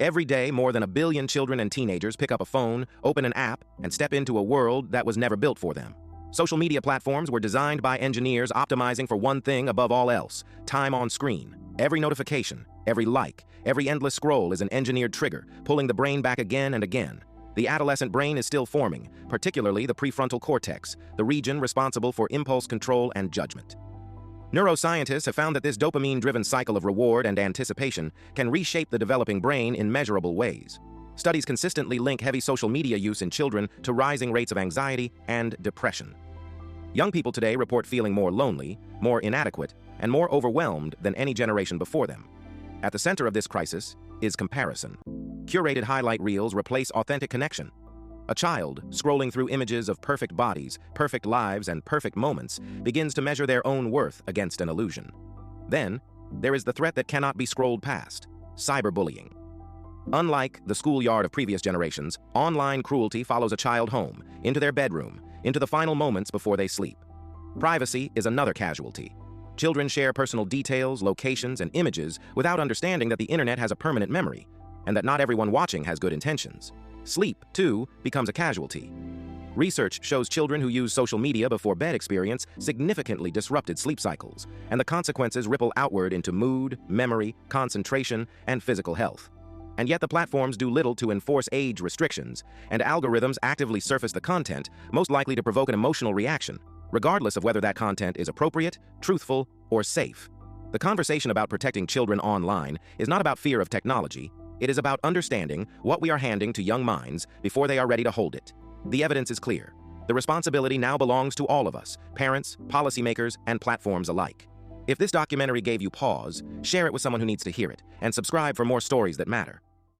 Every day, more than 1 billion children and teenagers pick up a phone, open an app, and step into a world that was never built for them. Social media platforms were designed by engineers optimizing for one thing above all else: time on screen. Every notification, every like, every endless scroll is an engineered trigger, pulling the brain back again and again. The adolescent brain is still forming, particularly the prefrontal cortex, the region responsible for impulse control and judgment. Neuroscientists have found that this dopamine-driven cycle of reward and anticipation can reshape the developing brain in measurable ways. Studies consistently link heavy social media use in children to rising rates of anxiety and depression. Young people today report feeling more lonely, more inadequate, and more overwhelmed than any generation before them. At the center of this crisis is comparison. Curated highlight reels replace authentic connection. A child, scrolling through images of perfect bodies, perfect lives, and perfect moments, begins to measure their own worth against an illusion. Then, there is the threat that cannot be scrolled past: cyberbullying. Unlike the schoolyard of previous generations, online cruelty follows a child home, into their bedroom, into the final moments before they sleep. Privacy is another casualty. Children share personal details, locations, and images without understanding that the internet has a permanent memory, and that not everyone watching has good intentions. Sleep, too, becomes a casualty. Research shows children who use social media before bed experience significantly disrupted sleep cycles, and the consequences ripple outward into mood, memory, concentration, and physical health. And yet the platforms do little to enforce age restrictions, and algorithms actively surface the content most likely to provoke an emotional reaction, regardless of whether that content is appropriate, truthful, or safe. The conversation about protecting children online is not about fear of technology. It is about understanding what we are handing to young minds before they are ready to hold it. The evidence is clear. The responsibility now belongs to all of us, parents, policymakers, and platforms alike. If this documentary gave you pause, share it with someone who needs to hear it, and subscribe for more stories that matter.